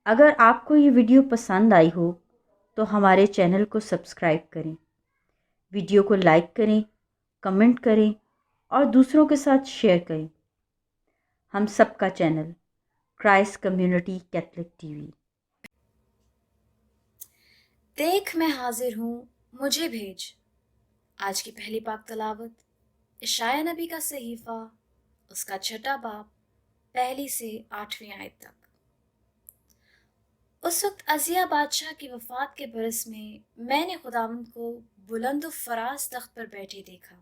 اگر آپ کو یہ ویڈیو پسند آئی ہو تو ہمارے چینل کو سبسکرائب کریں، ویڈیو کو لائک کریں، کمنٹ کریں اور دوسروں کے ساتھ شیئر کریں۔ ہم سب کا channel Christ community Catholic T V. دیکھ میں حاضر ہوں، مجھے بھیج۔ آج کی پہلی پاک تلاوت اشعیاء نبی کا صحیفہ، اس کا 6 باب، 1 سے 8 آیت تک۔ اس وقت عزیہ بادشاہ کی وفات کے برس میں نے خداوند کو بلند و فراز تخت پر بیٹھے دیکھا،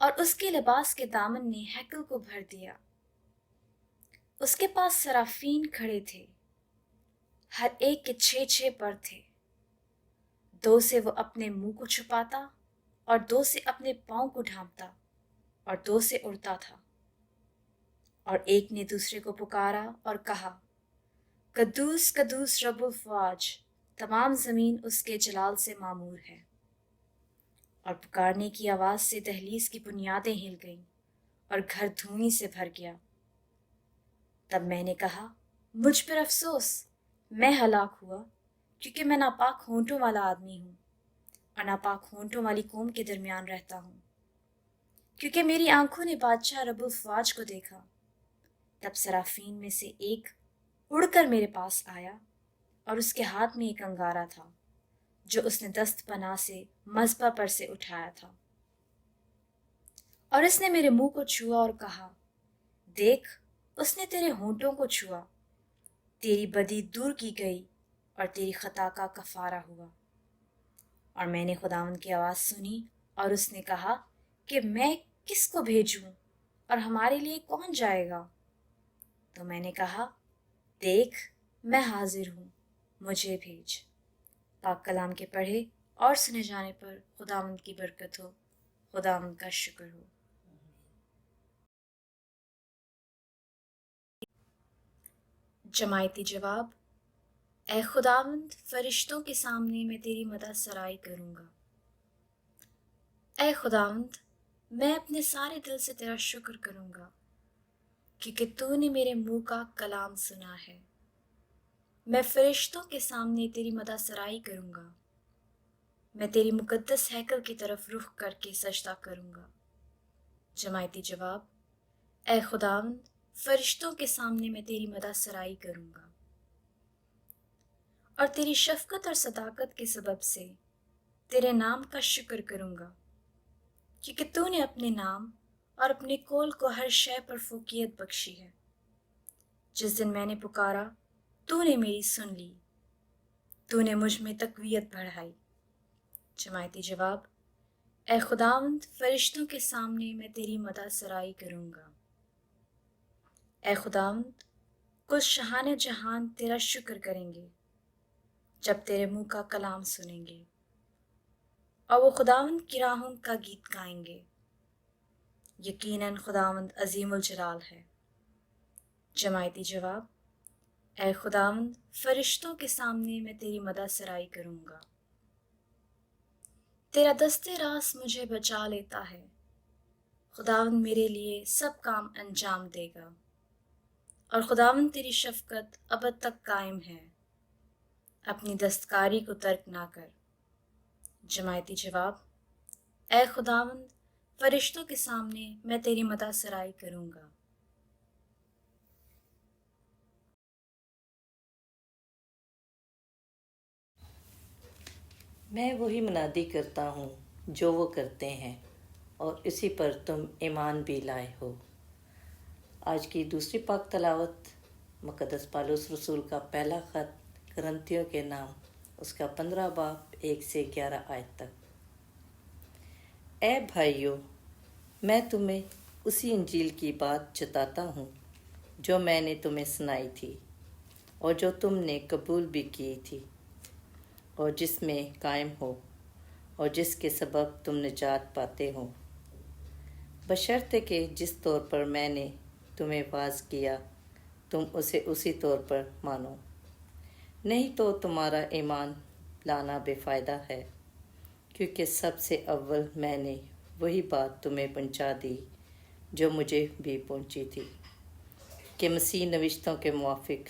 اور اس کے لباس کے دامن نے ہیکل کو بھر دیا۔ اس کے پاس صرافین کھڑے تھے، ہر ایک کے 6 پر تھے۔ 2 سے وہ اپنے منہ کو چھپاتا اور 2 سے اپنے پاؤں کو ڈھانپتا اور 2 سے اڑتا تھا۔ اور ایک نے دوسرے کو پکارا اور کہا، قدوس قدوس رب الفواج، تمام زمین اس کے جلال سے معمور ہے۔ اور پکارنے کی آواز سے دہلیز کی بنیادیں ہل گئیں اور گھر دھوئیں سے بھر گیا۔ تب میں نے کہا، مجھ پر افسوس، میں ہلاک ہوا، کیونکہ میں ناپاک ہونٹوں والا آدمی ہوں اور ناپاک ہونٹوں والی قوم کے درمیان رہتا ہوں، کیونکہ میری آنکھوں نے بادشاہ رب الفواج کو دیکھا۔ تب صرافین میں سے ایک اڑ کر میرے پاس آیا، اور اس کے ہاتھ میں ایک انگارہ تھا جو اس نے دست پناہ سے مذبح پر سے اٹھایا تھا۔ اور اس نے میرے منہ کو چھوا اور کہا، دیکھ، اس نے تیرے ہونٹوں کو چھوا، تیری بدی دور کی گئی اور تیری خطا کا کفارہ ہوا۔ اور میں نے خداوند کی آواز سنی، اور اس نے کہا کہ میں کس کو بھیجوں اور ہمارے لیے کون جائے گا؟ تو میں نے کہا، دیکھ میں حاضر ہوں، مجھے بھیج۔ پاک کلام کے پڑھے اور سنے جانے پر خداوند کی برکت ہو، خداوند کا شکر ہو۔ جماعتی جواب، اے خداوند، فرشتوں کے سامنے میں تیری مدح سرائی کروں گا۔ اے خداوند، میں اپنے سارے دل سے تیرا شکر کروں گا، کیونکہ تو نے میرے منہ کا کلام سنا ہے۔ میں فرشتوں کے سامنے تیری مدح سرائی کروں گا، میں تیری مقدس ہیکل کی طرف رخ کر کے سجدہ کروں گا۔ جماعتی جواب، اے خداوند، فرشتوں کے سامنے میں تیری مدح سرائی کروں گا، اور تیری شفقت اور صداقت کے سبب سے تیرے نام کا شکر کروں گا، کیونکہ تو نے اپنے نام اور اپنے کول کو ہر شے پر فوقیت بخشی ہے۔ جس دن میں نے پکارا، تو نے میری سن لی، تو نے مجھ میں تقویت بڑھائی۔ جماعتی جواب، اے خداوند، فرشتوں کے سامنے میں تیری مدح سرائی کروں گا۔ اے خداوند، کچھ شاہان جہان تیرا شکر کریں گے جب تیرے منہ کا کلام سنیں گے، اور وہ خداوند کی راہوں کا گیت گائیں گے۔ یقیناً خداوند عظیم الجلال ہے۔ جماعتی جواب، اے خداوند، فرشتوں کے سامنے میں تیری مدح سرائی کروں گا۔ تیرا دست راست مجھے بچا لیتا ہے، خداوند میرے لیے سب کام انجام دے گا، اور خداوند تیری شفقت ابد تک قائم ہے، اپنی دستکاری کو ترک نہ کر۔ جماعتی جواب، اے خداوند، فرشتوں کے سامنے میں تیری مدح سرائی کروں گا۔ میں وہی منادی کرتا ہوں جو وہ کرتے ہیں، اور اسی پر تم ایمان بھی لائے ہو۔ آج کی دوسری پاک تلاوت مقدس پالوس رسول کا پہلا خط کرنتھیوں کے نام، اس کا 15 باب 1 سے 11 آیت تک۔ اے بھائیو، میں تمہیں اسی انجیل کی بات جتاتا ہوں جو میں نے تمہیں سنائی تھی، اور جو تم نے قبول بھی کی تھی، اور جس میں قائم ہو، اور جس کے سبب تم نجات پاتے ہو، بشرطے کہ جس طور پر میں نے تمہیں واعظ کیا تم اسے اسی طور پر مانو، نہیں تو تمہارا ایمان لانا بے فائدہ ہے، کیونکہ سب سے اول میں نے وہی بات تمہیں پہنچا دی جو مجھے بھی پہنچی تھی، کہ مسیح نوشتوں کے موافق